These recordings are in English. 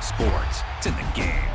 Sports. It's in the game.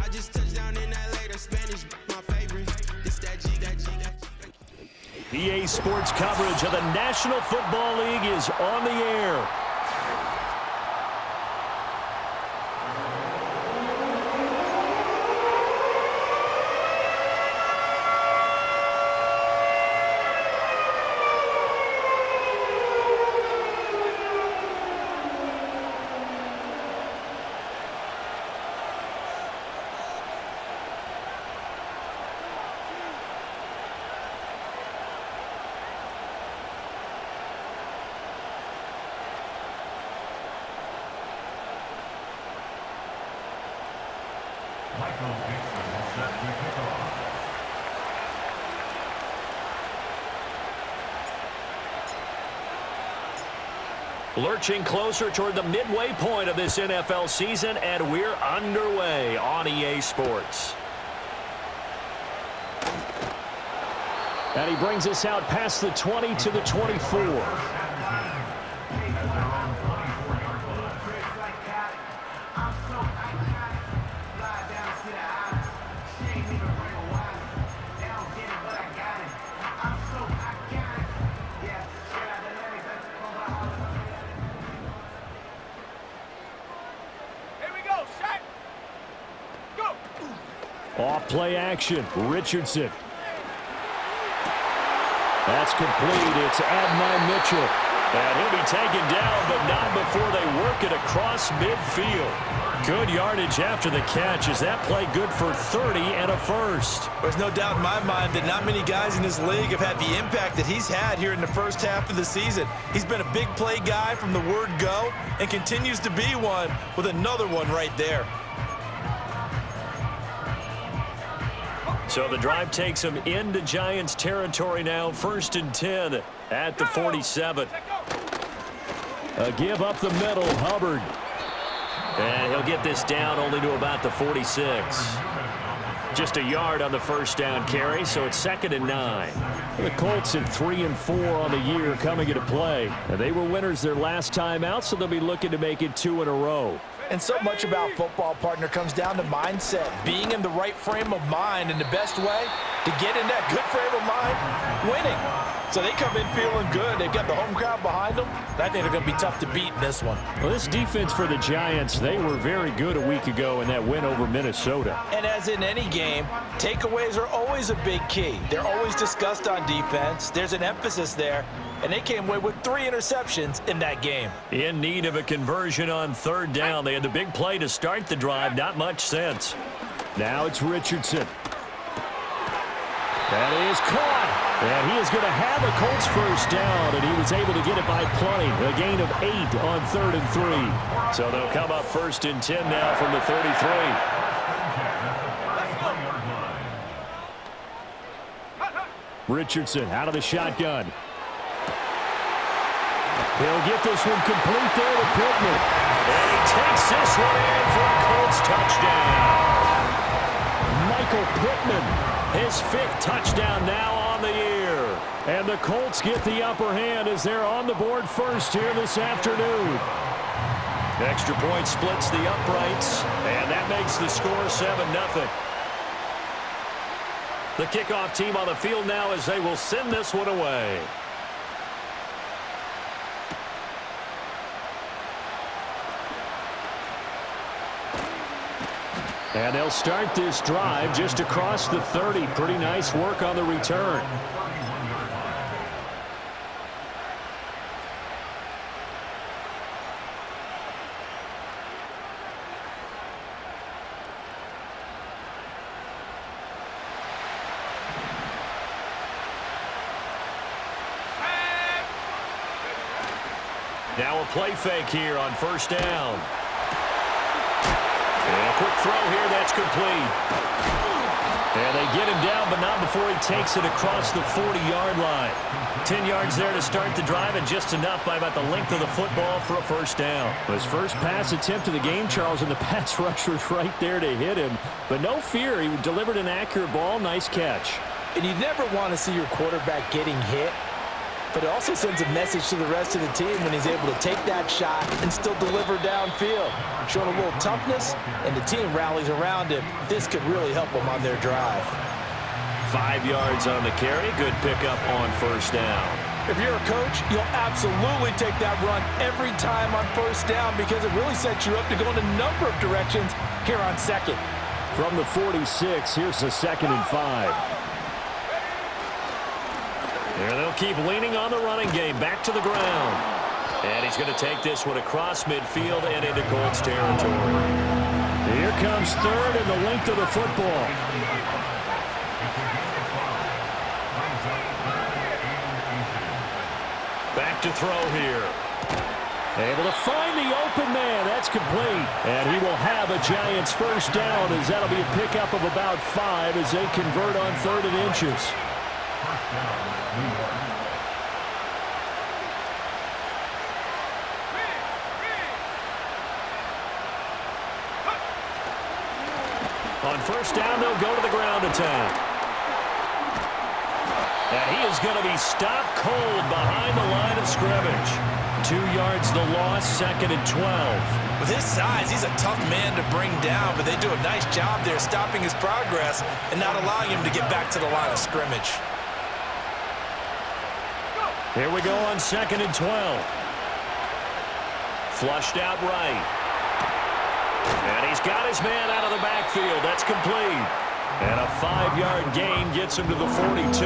I just touched down in LA, the Spanish, my favorite. This that G. EA Sports coverage of the National Football League is on the air. Lurching closer toward the midway point of this NFL season, and we're underway on EA Sports. And he brings us out past the 20 to the 24. Off play action, Richardson. That's complete. It's Adonai Mitchell. And he'll be taken down, but not before they work it across midfield. Good yardage after the catch. Is that play good for 30 and a first? There's no doubt in my mind that not many guys in this league have had the impact that he's had here in the first half of the season. He's been a big play guy from the word go and continues to be one with another one right there. So the drive takes them into Giants territory now, 1st and 10 at the 47. A give up the middle, Hubbard. And he'll get this down only to about the 46. Just a yard on the first down carry, so it's 2nd and 9. The Colts at 3 and 4 on the year coming into play. And they were winners their last time out, so they'll be looking to make it 2 in a row. And so much about football, partner, comes down to mindset, being in the right frame of mind, and the best way to get in that good frame of mind, winning. So they come in feeling good. They've got the home crowd behind them. And I think they're going to be tough to beat in this one. Well, this defense for the Giants, they were very good a week ago in that win over Minnesota. And as in any game, takeaways are always a big key. They're always discussed on defense. There's an emphasis there. And they came away with 3 interceptions in that game. In need of a conversion on 3rd down. They had the big play to start the drive. Not much sense. Now it's Richardson. That is caught. And he is going to have a Colts first down, and he was able to get it by plenty. A gain of 8 on 3rd and 3. So they'll come up 1st and 10 now from the 33. Richardson out of the shotgun. He'll get this one complete there to Pittman. And he takes this one in for a Colts touchdown. Michael Pittman, his 5th touchdown now on the year. And the Colts get the upper hand as they're on the board first here this afternoon. Extra point splits the uprights, and that makes the score 7-0. The kickoff team on the field now as they will send this one away. And they'll start this drive just across the 30. Pretty nice work on the return. Now a play fake here on 1st down. And a quick throw here, that's complete. And they get him down, but not before he takes it across the 40-yard line. 10 yards there to start the drive, and just enough by about the length of the football for a first down. His first pass attempt of the game, Charles, and the pass rusher was right there to hit him. But no fear, he delivered an accurate ball. Nice catch. And you never want to see your quarterback getting hit. But it also sends a message to the rest of the team when he's able to take that shot and still deliver downfield. Showing a little toughness, and the team rallies around him. This could really help them on their drive. 5 yards on the carry. Good pickup on 1st down. If you're a coach, you'll absolutely take that run every time on 1st down because it really sets you up to go in a number of directions here on 2nd. From the 46, here's the 2nd and 5. There they'll keep leaning on the running game. Back to the ground. And he's going to take this one across midfield and into Colts territory. Here comes 3rd and the length of the football. Back to throw here. Able to find the open man. That's complete. And he will have a Giants first down, as that'll be a pickup of about 5 as they convert on 3rd and inches. On first down, they'll go to the ground attack. And he is going to be stopped cold behind the line of scrimmage. 2 yards the loss, 2nd and 12. With his size, he's a tough man to bring down, but they do a nice job there stopping his progress and not allowing him to get back to the line of scrimmage. Here we go on 2nd and 12. Flushed out right. And he's got his man out of the backfield. That's complete. And a 5-yard gain gets him to the 42.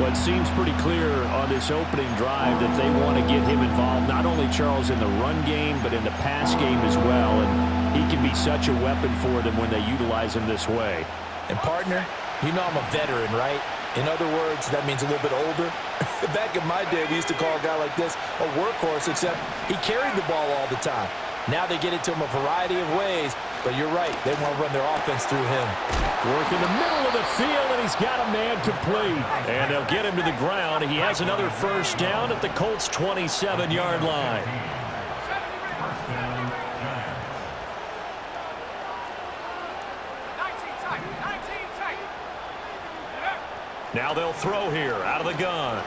What seems pretty clear on this opening drive that they want to get him involved, not only, Charles, in the run game, but in the pass game as well. And he can be such a weapon for them when they utilize him this way. And, partner, you know I'm a veteran, right? In other words, that means a little bit older. Back in my day, we used to call a guy like this a workhorse, except he carried the ball all the time. Now they get it to him a variety of ways, but you're right. They want to run their offense through him. Work in the middle of the field, and he's got a man complete. And they'll get him to the ground. He has another first down at the Colts' 27-yard line. Now they'll throw here out of the gun.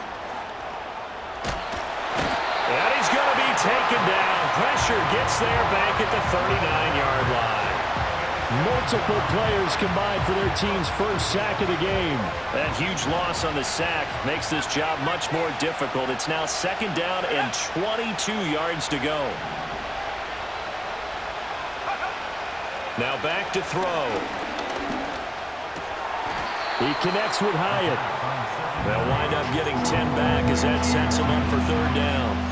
And he's going to be taken down. Pressure gets there back at the 39-yard line. Multiple players combined for their team's first sack of the game. That huge loss on the sack makes this job much more difficult. It's now 2nd down and 22 yards to go. Now back to throw. He connects with Hyatt. They'll wind up getting 10 back as that sets him up for 3rd down.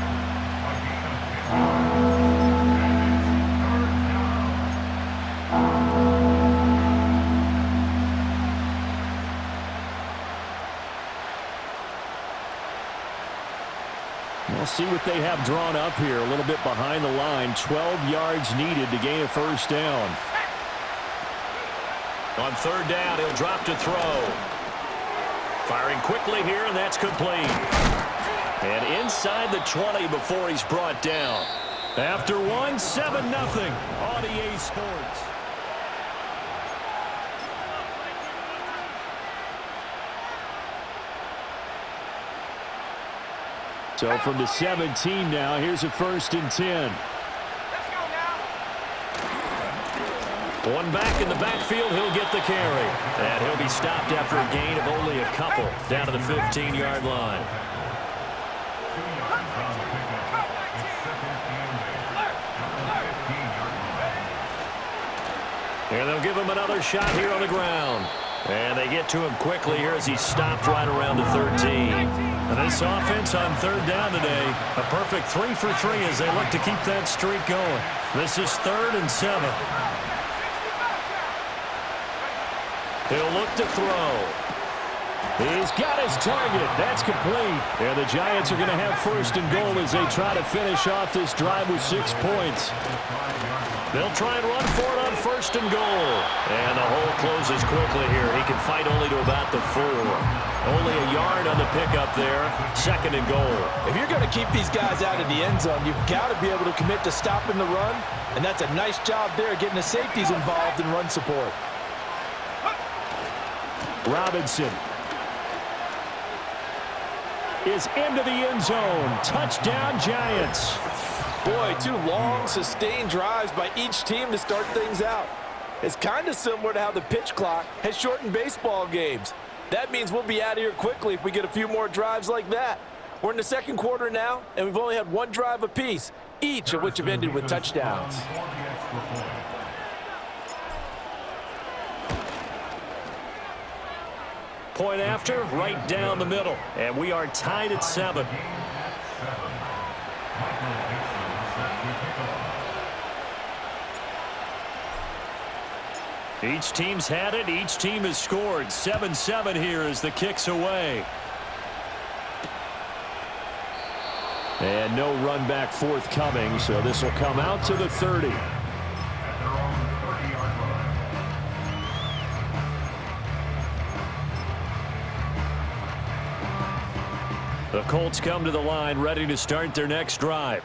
We'll see what they have drawn up here. A little bit behind the line. 12 yards needed to gain a first down. On 3rd down, he'll drop to throw. Firing quickly here, and that's complete. And inside the 20 before he's brought down. After 1, 7-0 on EA Sports. So from the 17 now, here's a 1st and 10. One back in the backfield, he'll get the carry. And he'll be stopped after a gain of only a couple down to the 15-yard line. And they'll give him another shot here on the ground. And they get to him quickly here as he's stopped right around the 13. And this offense on 3rd down today, a perfect 3 for 3 as they look to keep that streak going. This is 3rd and 7. He'll look to throw. He's got his target. That's complete. And the Giants are going to have 1st and goal as they try to finish off this drive with 6 points. They'll try and run for it on 1st and goal. And the hole closes quickly here. He can fight only to about the 4. Only a yard on the pickup there. 2nd and goal. If you're going to keep these guys out of the end zone, you've got to be able to commit to stopping the run. And that's a nice job there, getting the safeties involved in run support. Robinson is into the end zone. Touchdown, Giants. Boy, 2 long, sustained drives by each team to start things out. It's kind of similar to how the pitch clock has shortened baseball games. That means we'll be out of here quickly if we get a few more drives like that. We're in the 2nd quarter now, and we've only had 1 drive apiece, each of which have ended with touchdowns. Point after, right down the middle. And we are tied at 7. Each team's had it. Each team has scored. 7-7 here as the kick's away. And no run back forthcoming, so this will come out to the 30. The Colts come to the line ready to start their next drive.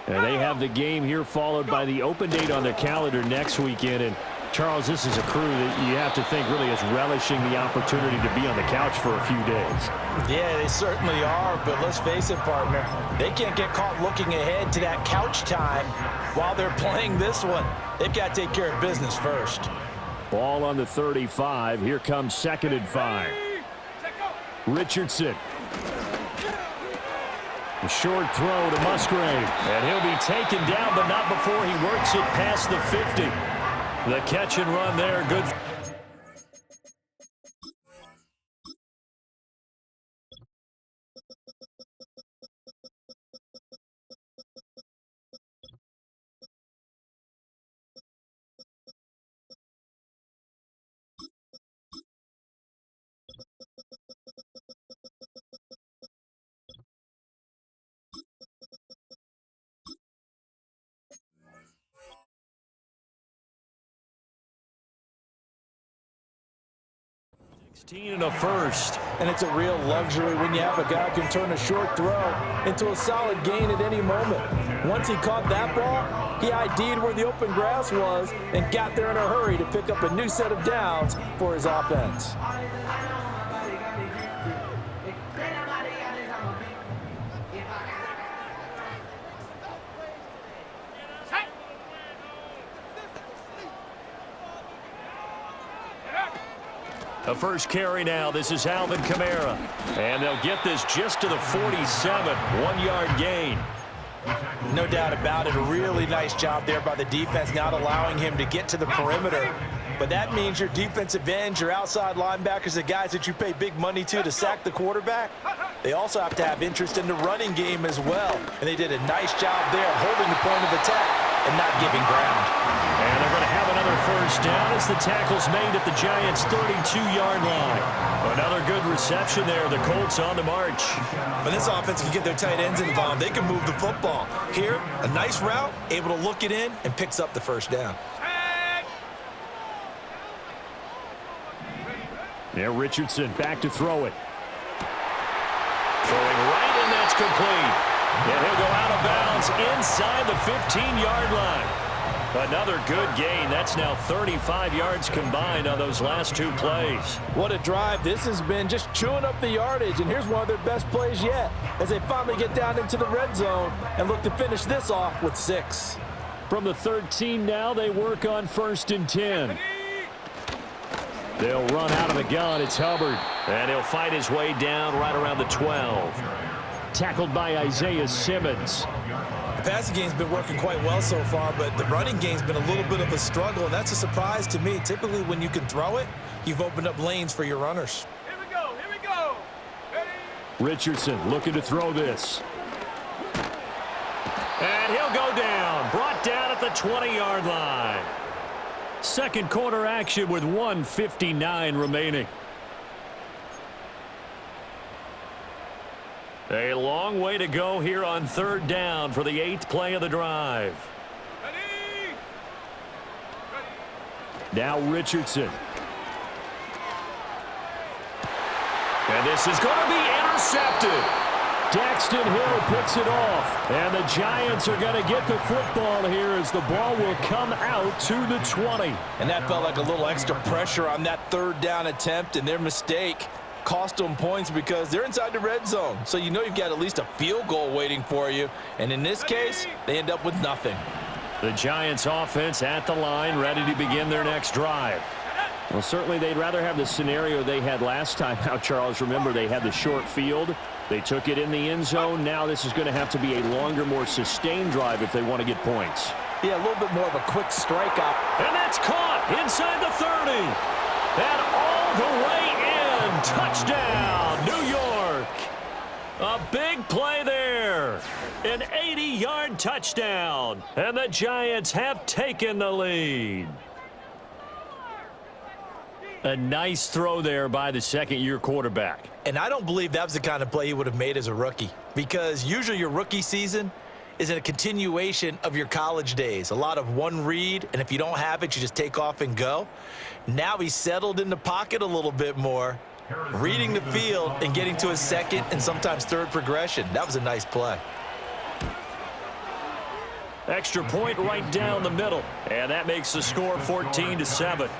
And they have the game here followed by the open date on their calendar next weekend. And Charles, this is a crew that you have to think really is relishing the opportunity to be on the couch for a few days. Yeah, they certainly are, but let's face it, partner. They can't get caught looking ahead to that couch time while they're playing this one. They've got to take care of business first. Ball on the 35. Here comes 2nd and 5. Richardson. A short throw to Musgrave. And he'll be taken down, but not before he works it past the 50. The catch and run there, good. And a first. And it's a real luxury when you have a guy who can turn a short throw into a solid gain at any moment. Once he caught that ball, he ID'd where the open grass was and got there in a hurry to pick up a new set of downs for his offense. The first carry now. This is Alvin Kamara. And they'll get this just to the 47. 1-yard gain. No doubt about it. A really nice job there by the defense, not allowing him to get to the perimeter. But that means your defensive ends, your outside linebackers, the guys that you pay big money to sack the quarterback, they also have to have interest in the running game as well. And they did a nice job there holding the point of attack and not giving ground. And they're going to have another first down as the tackle's made at the Giants' 32-yard line. Another good reception there. The Colts on the march. When this offense can get their tight ends involved, they can move the football. Here, a nice route, able to look it in, and picks up the first down. Yeah, Richardson back to throw it. Throwing right, and that's complete. And he'll go out of bounds inside the 15-yard line. Another good gain. That's now 35 yards combined on those last two plays. What a drive. This has been just chewing up the yardage, and here's one of their best plays yet as they finally get down into the red zone and look to finish this off with 6. From the 13 now, they work on 1st and 10. They'll run out of the gun. It's Hubbard. And he'll fight his way down right around the 12. Tackled by Isaiah Simmons. The passing game's been working quite well so far, but the running game's been a little bit of a struggle, and that's a surprise to me. Typically, when you can throw it, you've opened up lanes for your runners. Here we go. Here we go. Ready? Richardson looking to throw this. And he'll go down. Brought down at the 20-yard line. Second quarter action with 1:59 remaining. A long way to go here on 3rd down for the 8th play of the drive. Ready? Now Richardson. And this is going to be intercepted. Daxton Hill picks it off. And the Giants are going to get the football here as the ball will come out to the 20. And that felt like a little extra pressure on that 3rd down attempt, and their mistake cost them points because they're inside the red zone. So you know you've got at least a field goal waiting for you. And in this case, they end up with nothing. The Giants offense at the line, ready to begin their next drive. Well, certainly they'd rather have the scenario they had last time out, Charles. Remember, they had the short field. They took it in the end zone. Now this is going to have to be a longer, more sustained drive if they want to get points. Yeah, a little bit more of a quick strikeout. And that's caught inside the 30. And all the way in. Touchdown, New York. A big play there. An 80-yard touchdown. And the Giants have taken the lead. A nice throw there by the second-year quarterback. And I don't believe that was the kind of play he would have made as a rookie, because usually your rookie season is in a continuation of your college days. A lot of one read, and if you don't have it, you just take off and go. Now he's settled in the pocket a little bit more, reading the field and getting to his second and sometimes third progression. That was a nice play. Extra point right down the middle, and that makes the score 14-7.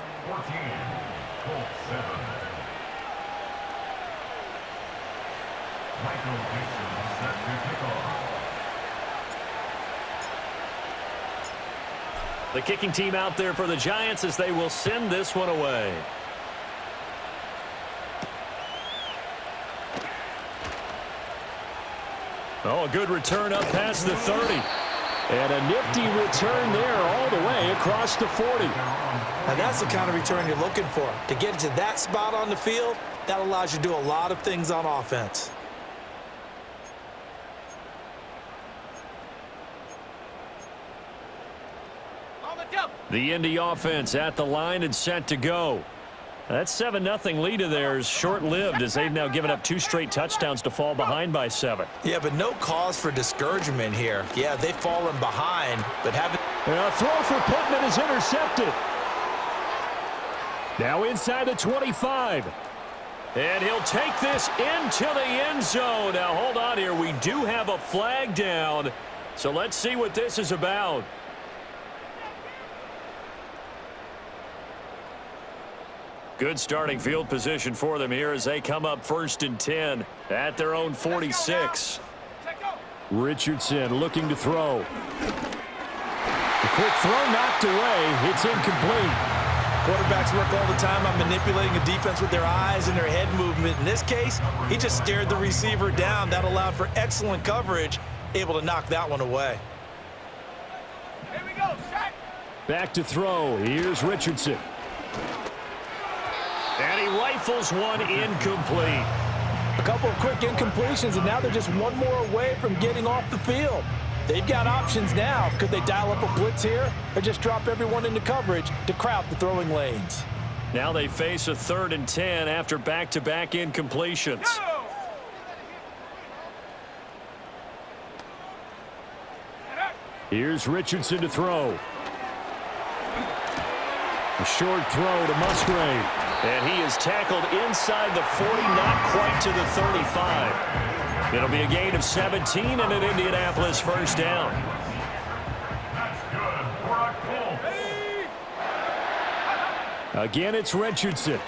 The kicking team out there for the Giants as they will send this one away. Oh, a good return up past the 30. And a nifty return there all the way across the 40. Now that's the kind of return you're looking for. To get to that spot on the field, that allows you to do a lot of things on offense. The Indy offense at the line and set to go. That 7-0 lead of theirs short-lived as they've now given up 2 straight touchdowns to fall behind by 7. Yeah, but no cause for discouragement here. Yeah, they've fallen behind, but haven't. A throw for Pittman is intercepted. Now inside the 25. And he'll take this into the end zone. Now hold on here. We do have a flag down. So let's see what this is about. Good starting field position for them here as they come up 1st and 10 at their own 46. Richardson looking to throw. A quick throw knocked away. It's incomplete. Quarterbacks work all the time on manipulating a defense with their eyes and their head movement. In this case, he just stared the receiver down. That allowed for excellent coverage, able to knock that one away. Here we go, set. Back to throw. Here's Richardson. And he rifles one incomplete. A couple of quick incompletions, and now they're just one more away from getting off the field. They've got options now. Could they dial up a blitz here or just drop everyone into coverage to crowd the throwing lanes? Now they face a 3rd and 10 after back-to-back incompletions. Here's Richardson to throw. A short throw to Musgrave. And he is tackled inside the 40, not quite to the 35. It'll be a gain of 17 and an Indianapolis first down. Again, it's Richardson.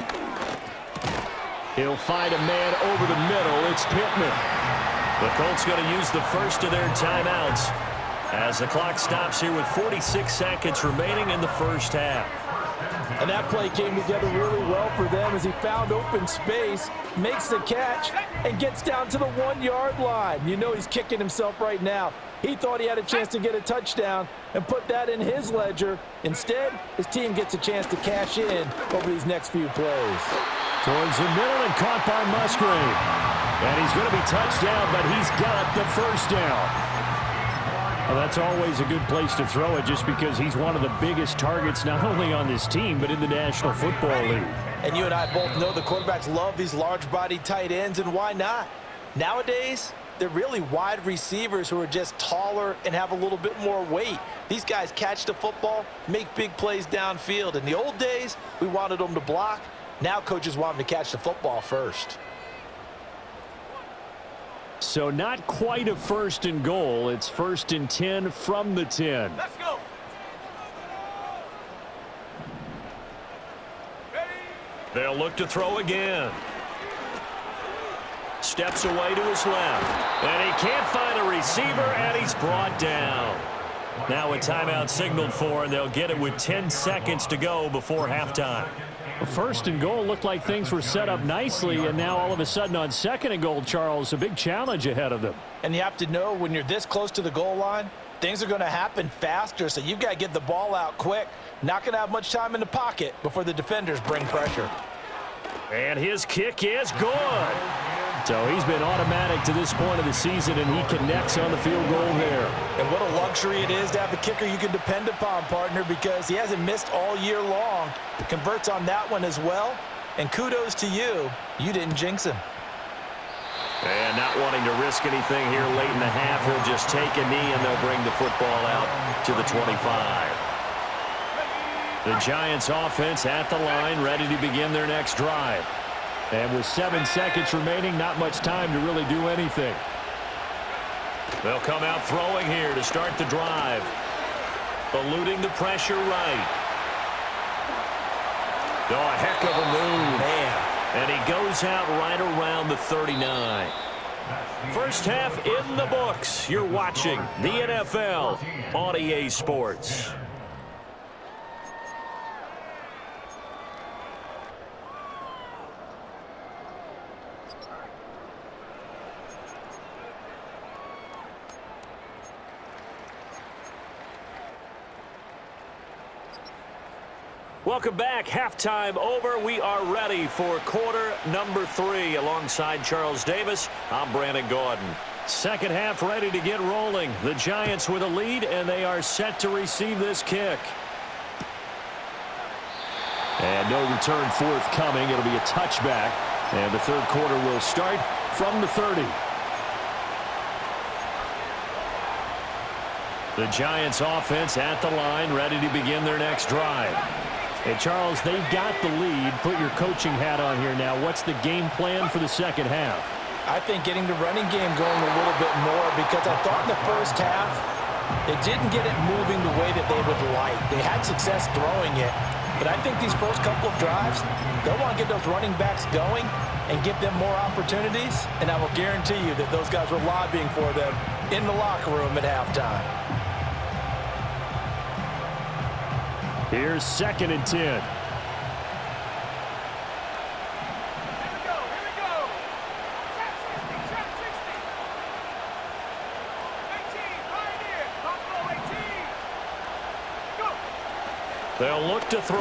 He'll find a man over the middle. It's Pittman. The Colts going to use the first of their timeouts as the clock stops here with 46 seconds remaining in the first half. And that play came together really well for them as he found open space, makes the catch, and gets down to the 1-yard line. You know he's kicking himself right now. He thought he had a chance to get a touchdown and put that in his ledger. Instead, his team gets a chance to cash in over these next few plays. Towards the middle and caught by Musgrave. And he's going to be touched down, but he's got the first down. Well, that's always a good place to throw it just because he's one of the biggest targets not only on this team but in the National Football League. And you and I both know the quarterbacks love these large-bodied tight ends, and why not? Nowadays, they're really wide receivers who are just taller and have a little bit more weight. These guys catch the football, make big plays downfield. In the old days, we wanted them to block. Now coaches want them to catch the football first. So not quite a 1st and goal. It's 1st and 10 from the 10. Let's go. Ready. They'll look to throw again. Steps away to his left. And he can't find a receiver, and he's brought down. Now a timeout signaled for, and they'll get it with 10 seconds to go before halftime. 1st and goal looked like things were set up nicely, and now all of a sudden on 2nd and goal, Charles, a big challenge ahead of them. And you have to know when you're this close to the goal line, things are going to happen faster, so you've got to get the ball out quick. Not going to have much time in the pocket before the defenders bring pressure. And his kick is good. So he's been automatic to this point of the season, and he connects on the field goal there. And what a luxury it is to have a kicker you can depend upon, partner, because he hasn't missed all year long. Converts on that one as well. And kudos to you. You didn't jinx him. And not wanting to risk anything here late in the half, he'll just take a knee, and they'll bring the football out to the 25. The Giants offense at the line, ready to begin their next drive. And with 7 seconds remaining, not much time to really do anything. They'll come out throwing here to start the drive. Eluding the pressure right. Oh, a heck of a move. Man. And he goes out right around the 39. First half in the books. You're watching the NFL on EA Sports. Welcome back. Halftime over. We are ready for quarter number 3. Alongside Charles Davis, I'm Brandon Gordon. Second half ready to get rolling. The Giants with a lead, and they are set to receive this kick. And no return forthcoming. It'll be a touchback. And the third quarter will start from the 30. The Giants offense at the line, ready to begin their next drive. Hey, Charles, they've got the lead. Put your coaching hat on here now. What's the game plan for the second half? I think getting the running game going a little bit more, because I thought in the first half they didn't get it moving the way that they would like. They had success throwing it, but I think these first couple of drives, they'll want to get those running backs going and give them more opportunities, and I will guarantee you that those guys were lobbying for them in the locker room at halftime. Here's 2nd and 10. Here we go. Trap 60. 18, right here. Buffalo 18. Go. They'll look to throw.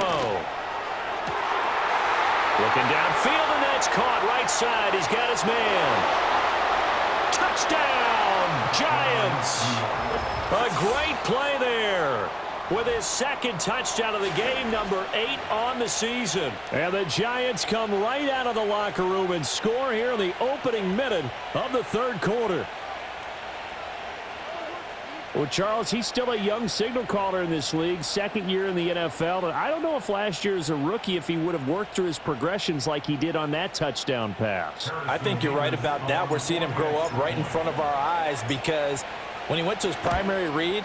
Looking downfield, and that's caught right side. He's got his man. Touchdown, Giants. A great play there. With his second touchdown of the game, number 8 on the season. And the Giants come right out of the locker room and score here in the opening minute of the third quarter. Well, Charles, he's still a young signal caller in this league, second year in the NFL. And I don't know if last year as a rookie, if he would have worked through his progressions like he did on that touchdown pass. I think you're right about that. We're seeing him grow up right in front of our eyes, because when he went to his primary read,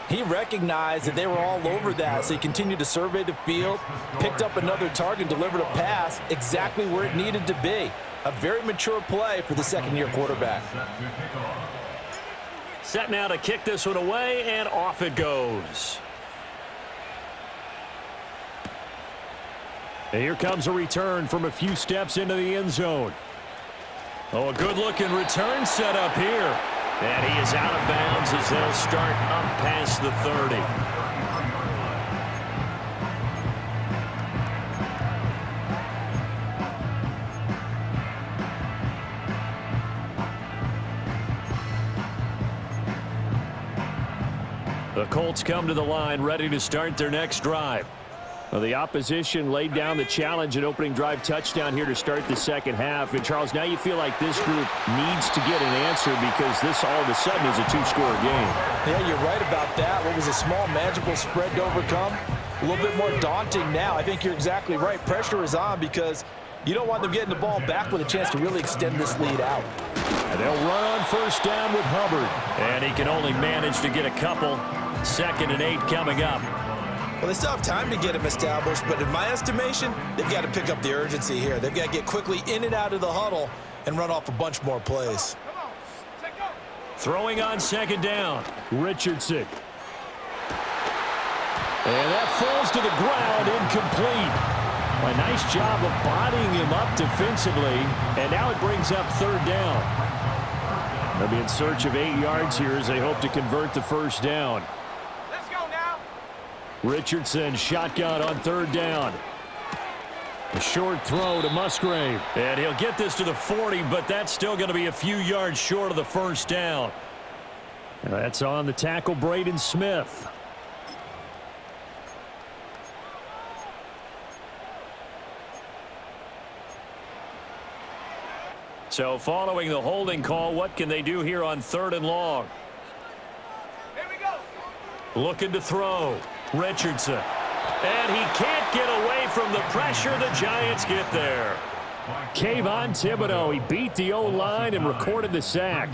he recognized that they were all over that, so he continued to survey the field, picked up another target, delivered a pass exactly where it needed to be. A very mature play for the second-year quarterback. Set now to kick this one away, and off it goes. And here comes a return from a few steps into the end zone. Oh, a good-looking return set up here. And he is out of bounds as they'll start up past the 30. The Colts come to the line, ready to start their next drive. Well, the opposition laid down the challenge and opening drive touchdown here to start the second half. And, Charles, now you feel like this group needs to get an answer, because this all of a sudden is a 2-score game. Yeah, you're right about that. What was a small, manageable spread to overcome, a little bit more daunting now. I think you're exactly right. Pressure is on, because you don't want them getting the ball back with a chance to really extend this lead out. And they'll run on first down with Hubbard. And he can only manage to get a couple. 2nd and 8 coming up. Well, they still have time to get him established, but in my estimation, they've got to pick up the urgency here. They've got to get quickly in and out of the huddle and run off a bunch more plays. Throwing on 2nd down, Richardson. And that falls to the ground, incomplete. A nice job of bodying him up defensively, and now it brings up 3rd down. They'll be in search of 8 yards here as they hope to convert the first down. Let's go now. Richardson shotgun on 3rd down. A short throw to Musgrave. And he'll get this to the 40, but that's still going to be a few yards short of the first down. And that's on the tackle, Braden Smith. So following the holding call, what can they do here on 3rd and long? Here we go. Looking to throw. Richardson. And he can't get away from the pressure. The Giants get there. Kayvon Thibodeau, he beat the O-line and recorded the sack.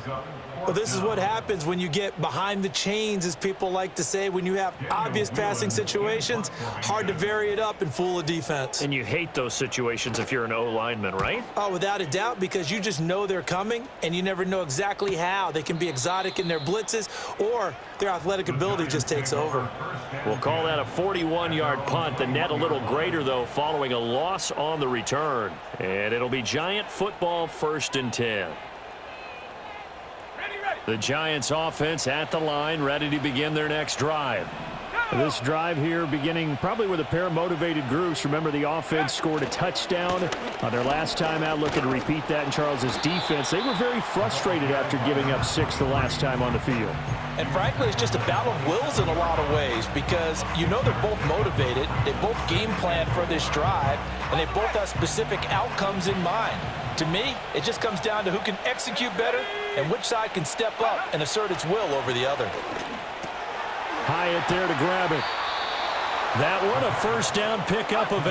Well, this is what happens when you get behind the chains, as people like to say. When you have obvious passing situations, hard to vary it up and fool a defense. And you hate those situations if you're an O-lineman, right? Oh, without a doubt, because you just know they're coming, and you never know exactly how. They can be exotic in their blitzes, or their athletic ability just takes over. We'll call that a 41-yard punt. The net a little greater, though, following a loss on the return. And it'll be Giant football, 1st and 10. The Giants offense at the line, ready to begin their next drive. This drive here beginning probably with a pair of motivated groups. Remember, the offense scored a touchdown on their last time out. Looking to repeat that in Charles's defense. They were very frustrated after giving up 6 the last time on the field. And frankly, it's just a battle of wills in a lot of ways, because you know they're both motivated, they both game plan for this drive, and they both have specific outcomes in mind. To me, it just comes down to who can execute better and which side can step up and assert its will over the other. Hyatt there to grab it. That one, a first down pickup of 8.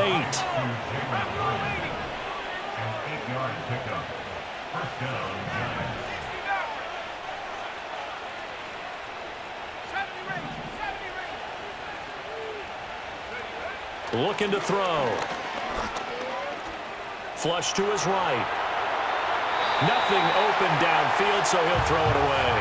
Looking to throw. Flush to his right. Nothing open downfield, so he'll throw it away.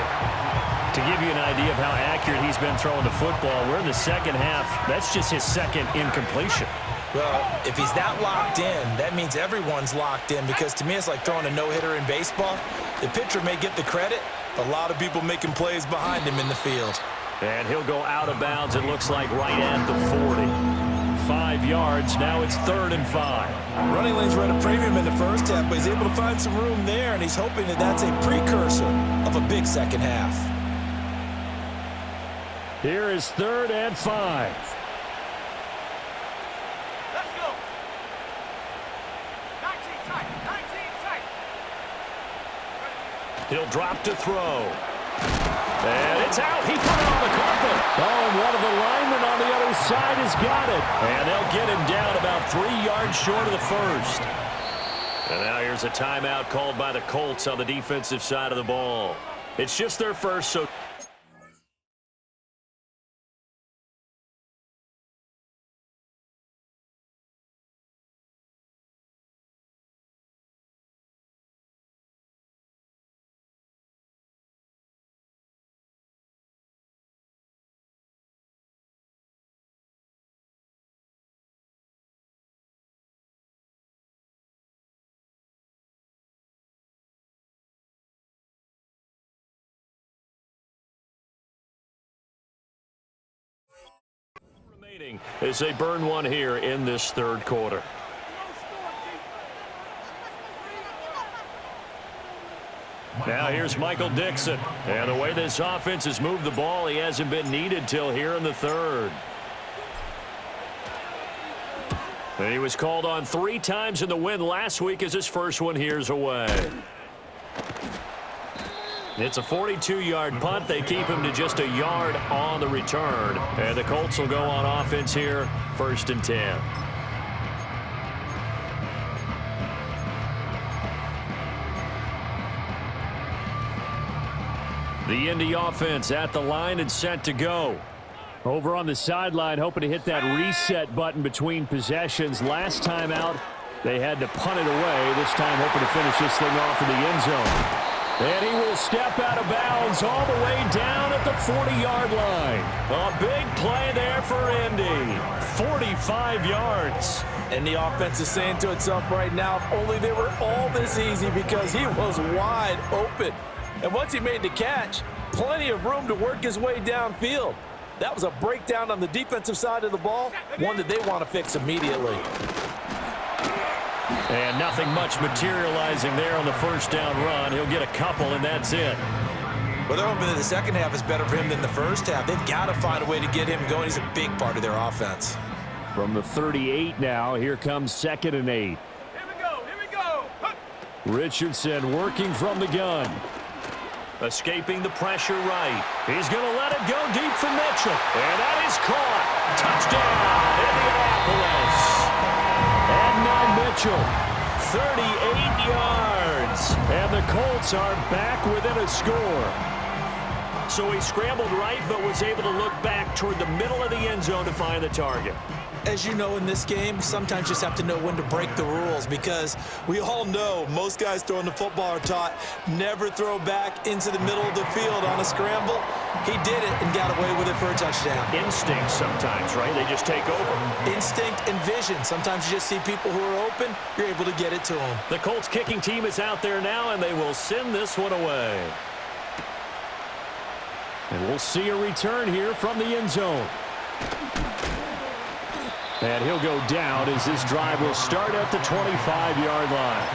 To give you an idea of how accurate he's been throwing the football, we're in the second half. That's just his second incompletion. Well, if he's that locked in, that means everyone's locked in, because to me it's like throwing a no-hitter in baseball. The pitcher may get the credit, a lot of people making plays behind him in the field. And he'll go out of bounds, it looks like, right at the 40. 5 yards, now it's 3rd and 5. Running lanes were at a premium in the first half, but he's able to find some room there, and he's hoping that that's a precursor of a big second half. Here is 3rd and 5. Let's go. 19 tight. 19 tight. He'll drop to throw. And it's out. He put it on the carpet. Oh, and one of the linemen on the other side has got it. And they'll get him down about 3 yards short of the first. And now here's a timeout called by the Colts on the defensive side of the ball. It's just their first, so... as they burn one here in this 3rd quarter. Now here's Michael Dixon. And the way this offense has moved the ball, he hasn't been needed till here in the 3rd. And he was called on 3 times in the win last week as his first one here's away. It's a 42-yard punt. They keep him to just a yard on the return. And the Colts will go on offense here, 1st and 10. The Indy offense at the line and set to go. Over on the sideline, hoping to hit that reset button between possessions. Last time out, they had to punt it away. This time hoping to finish this thing off in the end zone. And he will step out of bounds all the way down at the 40-yard line. A big play there for Indy. 45 yards. And the offense is saying to itself right now, if only they were all this easy, because he was wide open. And once he made the catch, plenty of room to work his way downfield. That was a breakdown on the defensive side of the ball, one that they want to fix immediately. And nothing much materializing there on the first down run. He'll get a couple, and that's it. Well, they're hoping that the second half is better for him than the first half. They've got to find a way to get him going. He's a big part of their offense. From the 38 now, here comes 2nd and 8. Here we go. Here we go. Huh. Richardson working from the gun. Escaping the pressure right. He's going to let it go deep for Mitchell. And that is caught. Touchdown, Indianapolis. Adnan Mitchell, 38 yards. And the Colts are back within a score. So he scrambled right, but was able to look back toward the middle of the end zone to find the target. As you know, in this game, sometimes you just have to know when to break the rules, because we all know most guys throwing the football are taught never throw back into the middle of the field on a scramble. He did it and got away with it for a touchdown. Instinct sometimes, right? They just take over. Instinct and vision. Sometimes you just see people who are open, you're able to get it to them. The Colts kicking team is out there now, and they will send this one away. And we'll see a return here from the end zone. And he'll go down as this drive will start at the 25-yard line.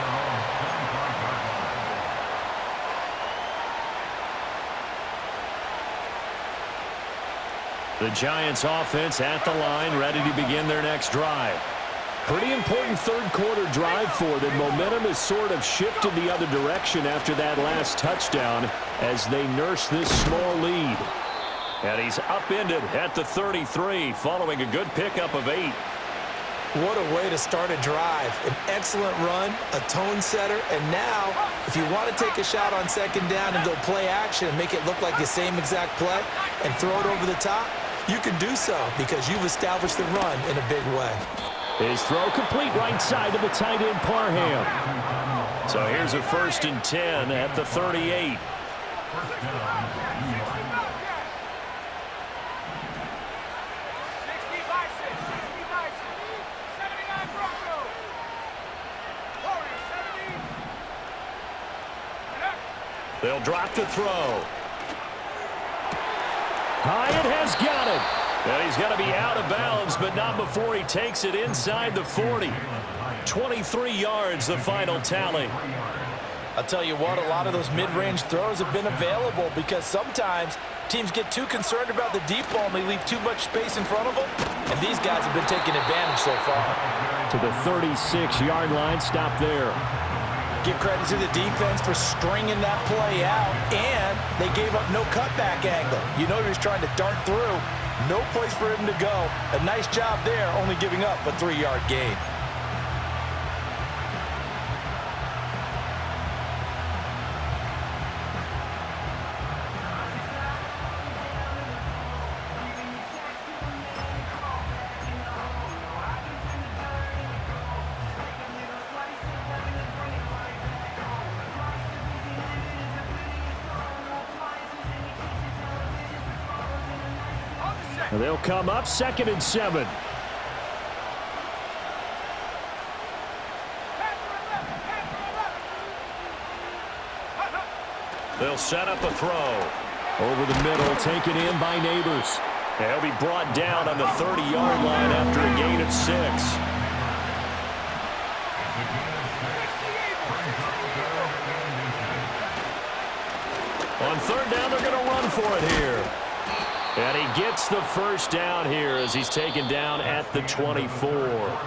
The Giants offense at the line, ready to begin their next drive. Pretty important third-quarter drive for them. Momentum has sort of shifted the other direction after that last touchdown as they nurse this small lead. And he's upended at the 33 following a good pickup of 8. What a way to start a drive. An excellent run, a tone setter, and now if you want to take a shot on second down and go play action and make it look like the same exact play and throw it over the top, you can do so because you've established the run in a big way. His throw complete right side to the tight end Parham. So here's a 1st and 10 at the 38. They'll drop to throw. Hyatt has got it. And he's got to be out of bounds, but not before he takes it inside the 40. 23 yards, the final tally. I'll tell you what, a lot of those mid-range throws have been available because sometimes teams get too concerned about the deep ball and they leave too much space in front of them, and these guys have been taking advantage so far. To the 36-yard line, stop there. Give credit to the defense for stringing that play out, and they gave up no cutback angle. You know he was trying to dart through. No place for him to go. A nice job there, only giving up a 3-yard gain. They'll come up 2nd and 7. They'll set up a throw. Over the middle, taken in by Neighbors. He'll be brought down on the 30-yard line after a gain of 6. On 3rd down, they're going to run for it here. And he gets the first down here as he's taken down at the 24.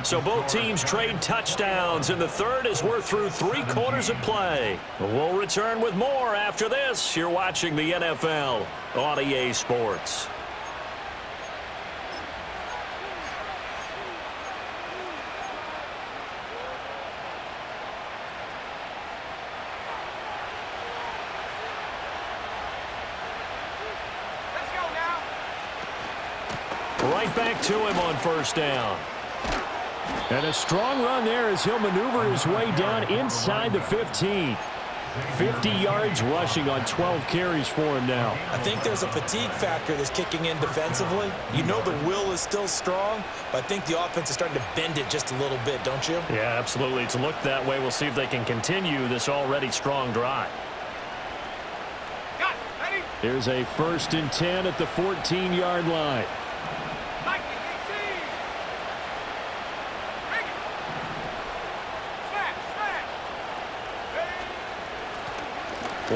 So both teams trade touchdowns, and the third as we're through 3 quarters of play. We'll return with more after this. You're watching the NFL on EA Sports. Right back to him on 1st down. And a strong run there as he'll maneuver his way down inside the 15. 50 yards rushing on 12 carries for him now. I think there's a fatigue factor that's kicking in defensively. You know the will is still strong, but I think the offense is starting to bend it just a little bit, don't you? Yeah, absolutely. It's looked that way. We'll see if they can continue this already strong drive. Here's a 1st and 10 at the 14-yard line.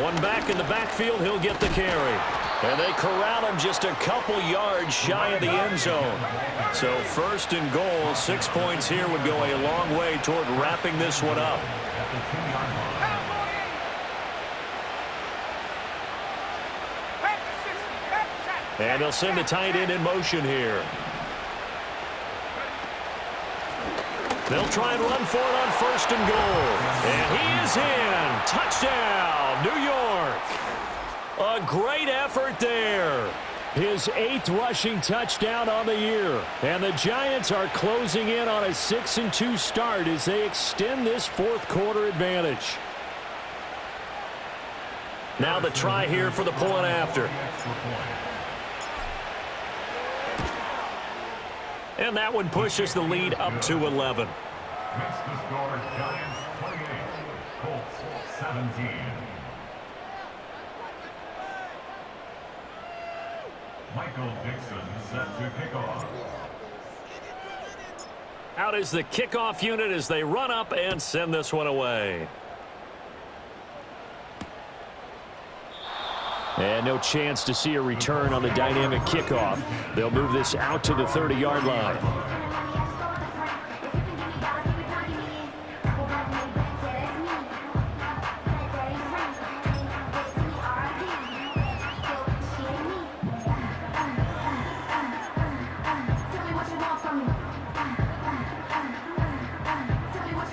One back in the backfield, he'll get the carry. And they corral him just a couple yards shy of the end zone. So first and goal, 6 points here would go a long way toward wrapping this one up. And they'll send the tight end in motion here. They'll try and run for it on first and goal. And he is in. Touchdown, New York. A great effort there. His 8th rushing touchdown on the year. And the Giants are closing in on a 6-2 start as they extend this fourth quarter advantage. Now the try here for the point after. And that one pushes the lead up to 11. Makes the score Giants 28, Colts 17. Michael Dixon set to kick off. Out is the kickoff unit as they run up and send this one away. And no chance to see a return on the dynamic kickoff. They'll move this out to the 30-yard line.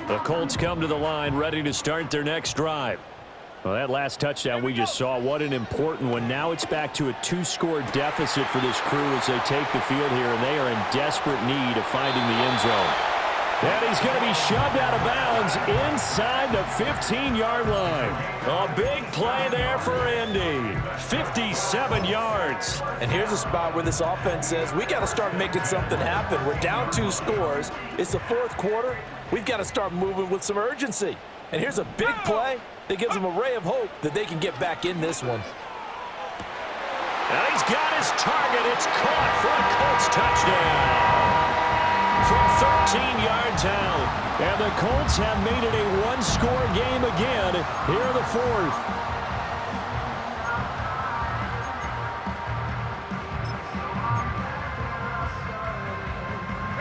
The Colts come to the line ready to start their next drive. Well, that last touchdown we just saw, what an important one. Now it's back to a 2-score deficit for this crew as they take the field here, and they are in desperate need of finding the end zone. And he's going to be shoved out of bounds inside the 15-yard line. A big play there for Indy. 57 yards. And here's a spot where this offense says, we got to start making something happen. We're down 2 scores. It's the fourth quarter. We've got to start moving with some urgency. And here's a big play that gives them a ray of hope that they can get back in this one. And he's got his target. It's caught for a Colts touchdown. From 13 yards out. And the Colts have made it a 1-score game again here in the fourth.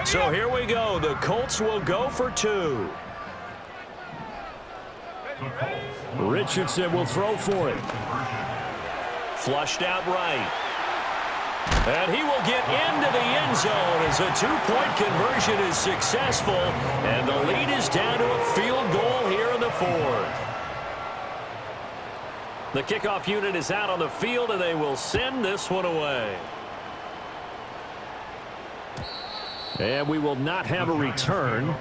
So here we go. The Colts will go for 2. Richardson will throw for it. Flushed out right. And he will get into the end zone as a 2-point conversion is successful. And the lead is down to a field goal here in the fourth. The kickoff unit is out on the field, and they will send this one away. And we will not have a return.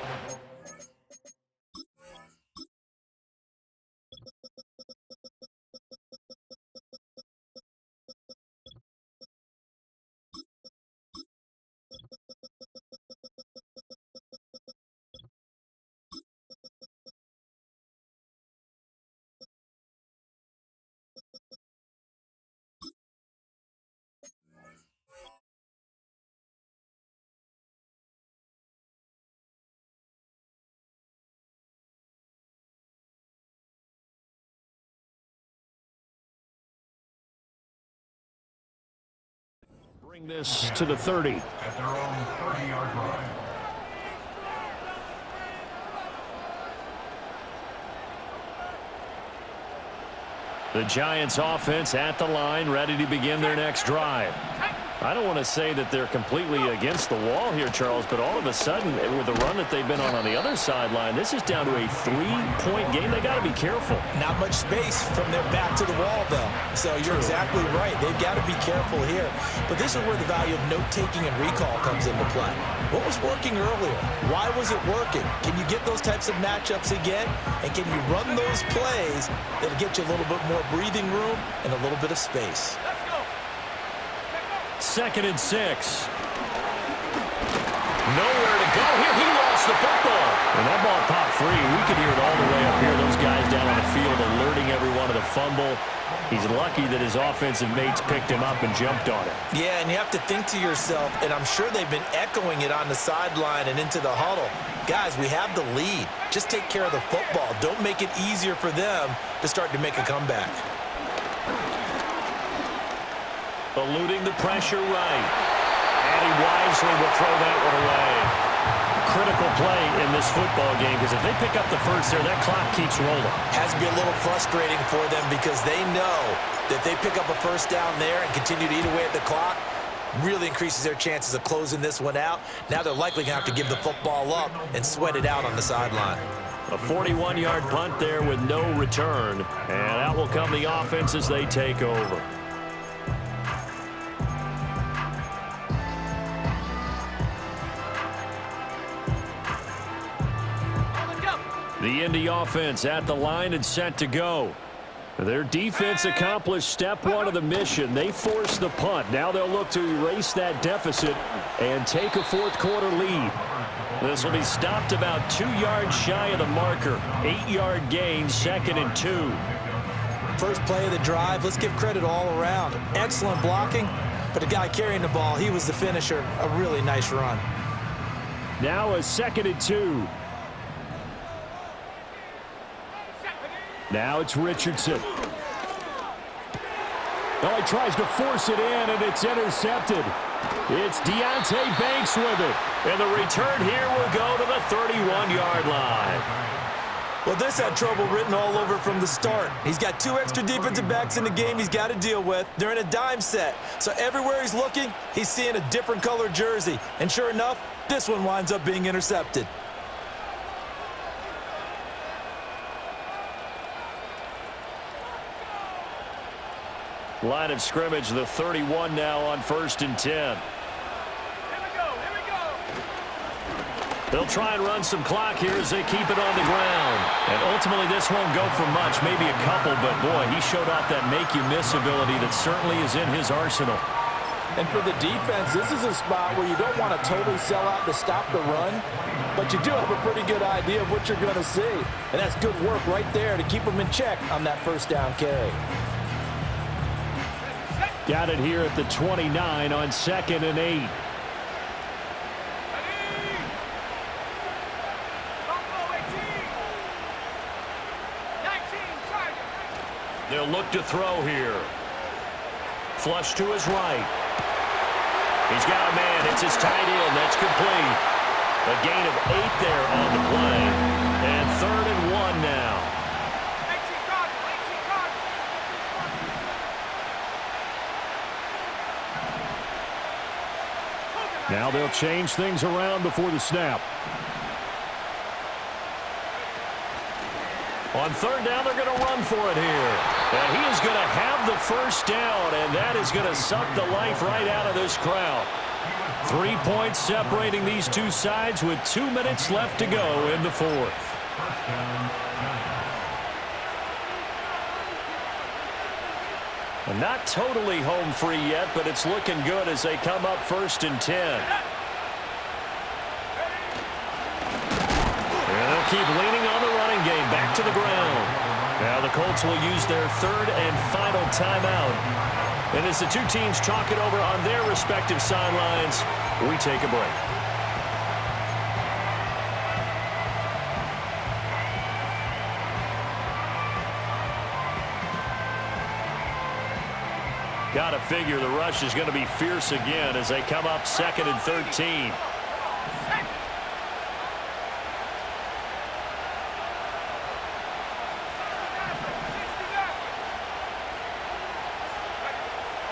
Bring this to the 30. At their own 30-yard line. The Giants offense at the line, ready to begin their next drive. I don't want to say that they're completely against the wall here, Charles, but all of a sudden, with the run that they've been on the other sideline, this is down to a 3-point game. They got to be careful. Not much space from their back to the wall, though. So you're exactly right. They've got to be careful here. But this is where the value of note-taking and recall comes into play. What was working earlier? Why was it working? Can you get those types of matchups again? And can you run those plays that'll get you a little bit more breathing room and a little bit of space? 2nd and 6. Nowhere to go here. He lost the football. And that ball popped free. We could hear it all the way up here. Those guys down on the field alerting everyone to the fumble. He's lucky that his offensive mates picked him up and jumped on it. Yeah, and you have to think to yourself, and I'm sure they've been echoing it on the sideline and into the huddle. Guys, we have the lead. Just take care of the football. Don't make it easier for them to start to make a comeback. Eluding the pressure right. And he wisely will throw that one away. Critical play in this football game because if they pick up the first there, that clock keeps rolling. Has to be a little frustrating for them because they know that they pick up a first down there and continue to eat away at the clock, really increases their chances of closing this one out. Now they're likely going to have to give the football up and sweat it out on the sideline. A 41-yard punt there with no return, and out will come the offense as they take over. The Indy offense at the line and set to go. Their defense accomplished step one of the mission. They forced the punt. Now they'll look to erase that deficit and take a fourth-quarter lead. This will be stopped about 2 yards shy of the marker. 8-yard gain, 2nd and 2. First play of the drive, let's give credit all around. Excellent blocking, but the guy carrying the ball, he was the finisher. A really nice run. Now a 2nd and 2. Now it's Richardson. Oh, he tries to force it in, and it's intercepted. It's Deonte Banks with it. And the return here will go to the 31-yard line. Well, this had trouble written all over from the start. He's got 2 extra defensive backs in the game he's got to deal with. They're in a dime set. So everywhere he's looking, he's seeing a different color jersey. And sure enough, this one winds up being intercepted. Line of scrimmage, the 31 now on 1st and 10. Here we go. They'll try and run some clock here as they keep it on the ground. And ultimately, this won't go for much, maybe a couple, but boy, he showed off that make-you-miss ability that certainly is in his arsenal. And for the defense, this is a spot where you don't want to totally sell out to stop the run, but you do have a pretty good idea of what you're going to see. And that's good work right there to keep them in check on that first down carry. Got it here at the 29 on 2nd and 8. They'll look to throw here. Flush to his right. He's got a man. It's his tight end. That's complete. A gain of 8 there on the play. And 3rd and 1 now. Now they'll change things around before the snap. On 3rd down, they're going to run for it here. And he is going to have the first down, and that is going to suck the life right out of this crowd. 3 points separating these two sides with 2 minutes left to go in the 4th. And not totally home free yet, but it's looking good as they come up 1st and 10. And they'll keep leaning on the running game back to the ground. Now the Colts will use their 3rd and final timeout. And as the two teams talk it over on their respective sidelines, we take a break. Got to figure the rush is going to be fierce again as they come up 2nd and 13.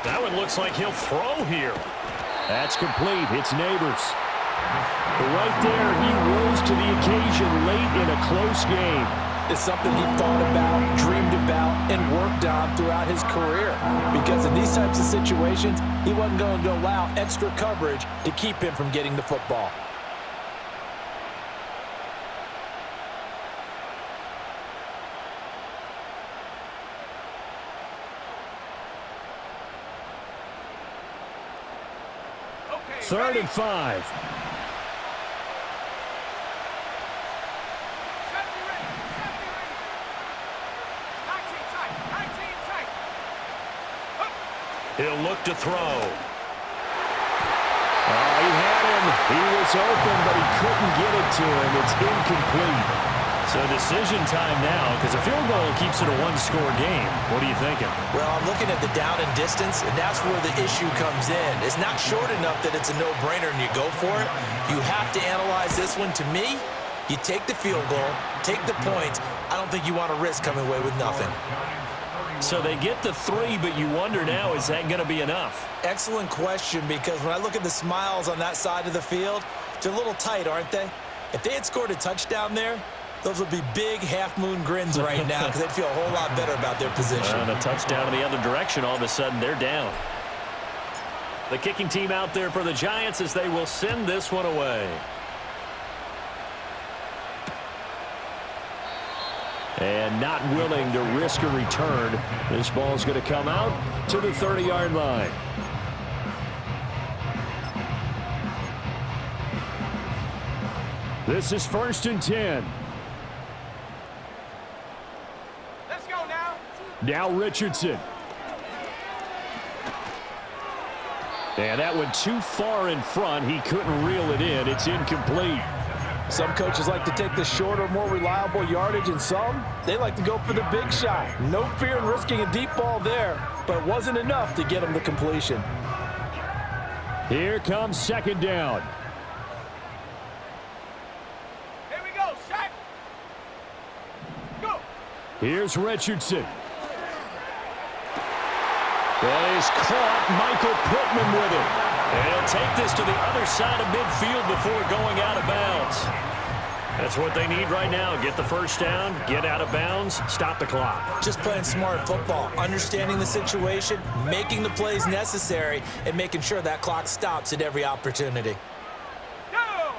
That one looks like he'll throw here. That's complete. It's Neighbors. But right there, he rose to the occasion late in a close game. It's something he thought about, dreamed about, and worked on throughout his career. Because in these types of situations, he wasn't going to allow extra coverage to keep him from getting the football. Okay, 3rd and 5. He'll look to throw. He had him. He was open, but he couldn't get it to him. It's incomplete. So decision time now, because a field goal keeps it a one-score game. What are you thinking? Well, I'm looking at the down and distance, and that's where the issue comes in. It's not short enough that it's a no-brainer and you go for it. You have to analyze this one. To me, you take the field goal, take the points. I don't think you want to risk coming away with nothing. So they get the 3, but you wonder now, is that going to be enough? Excellent question, because when I look at the smiles on that side of the field, they're a little tight, aren't they? If they had scored a touchdown there, those would be big half-moon grins right now because they'd feel a whole lot better about their position. And a touchdown in the other direction, all of a sudden they're down. The kicking team out there for the Giants as they will send this one away. And not willing to risk a return. This ball's going to come out to the 30-yard line. This is 1st and 10. Let's go now. Now Richardson. And that went too far in front. He couldn't reel it in. It's incomplete. Some coaches like to take the shorter, more reliable yardage, and some, they like to go for the big shot. No fear in risking a deep ball there, but it wasn't enough to get him the completion. Here comes 2nd down. Here we go, sack. Go. Here's Richardson. And he's caught Michael Pittman with it. And he'll take this to the other side of midfield before going out of bounds. That's what they need right now. Get the first down, get out of bounds, stop the clock. Just playing smart football, understanding the situation, making the plays necessary, and making sure that clock stops at every opportunity. Go.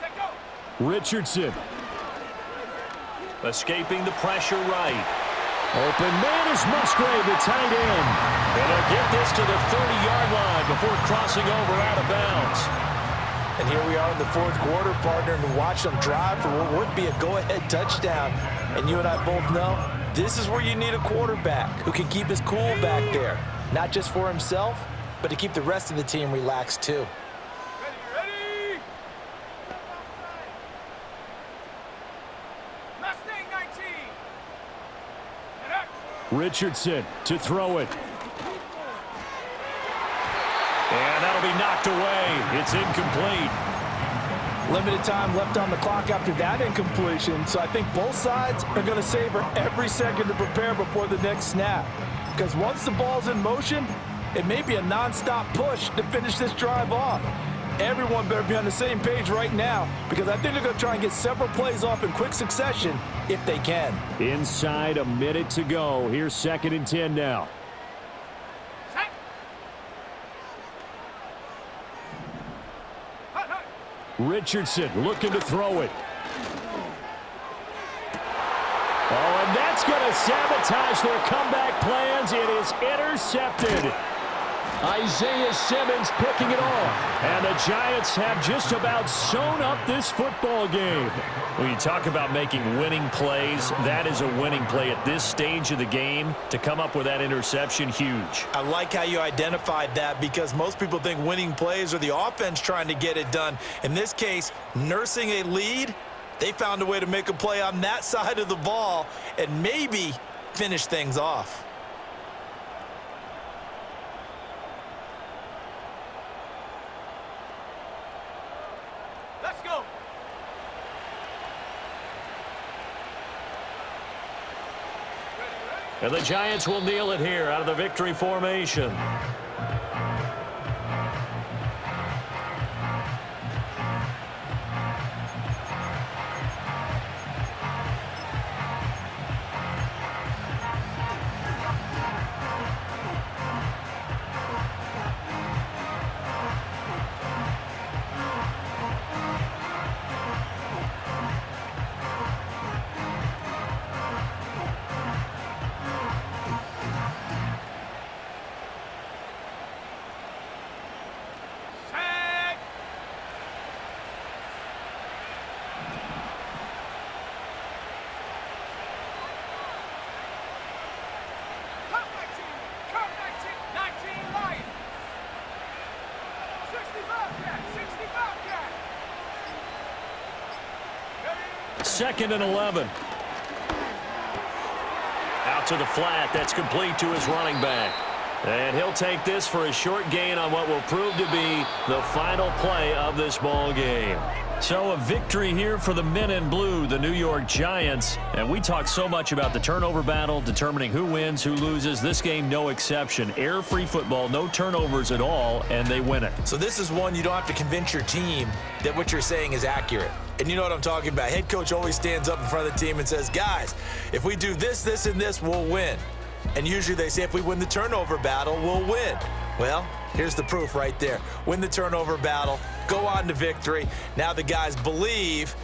Take go. Richardson. Escaping the pressure right. Open man is Musgrave, the tight end. And they'll get this to the 30-yard line before crossing over out of bounds. And here we are in the 4th quarter, partner, and watch them drive for what would be a go-ahead touchdown. And you and I both know this is where you need a quarterback who can keep his cool back there, not just for himself, but to keep the rest of the team relaxed too. Ready. Mustang 19. And up. Richardson to throw it. And that'll be knocked away. It's incomplete. Limited time left on the clock after that incompletion, so I think both sides are going to savor every second to prepare before the next snap. Because once the ball's in motion, it may be a nonstop push to finish this drive off. Everyone better be on the same page right now, because I think they're going to try and get several plays off in quick succession if they can. Inside a minute to go. Here's 2nd and 10 now. Sack. Hut, hut. Richardson looking to throw it. Oh, and that's going to sabotage their comeback plans. It is intercepted. Isaiah Simmons picking it off. And the Giants have just about sewn up this football game. When you talk about making winning plays, that is a winning play at this stage of the game. To come up with that interception, huge. I like how you identified that, because most people think winning plays are the offense trying to get it done. In this case, nursing a lead, they found a way to make a play on that side of the ball and maybe finish things off. Let's go. And the Giants will kneel it here out of the victory formation. 2nd and 11. Out to the flat. That's complete to his running back. And he'll take this for a short gain on what will prove to be the final play of this ball game. So a victory here for the men in blue, the New York Giants. And we talk so much about the turnover battle, determining who wins, who loses. This game, no exception. Air-free football, no turnovers at all, and they win it. So this is one you don't have to convince your team that what you're saying is accurate. And you know what I'm talking about. Head coach always stands up in front of the team and says, guys, if we do this, this, and this, we'll win. And usually they say if we win the turnover battle, we'll win. Well, here's the proof right there. Win the turnover battle, go on to victory. Now the guys believe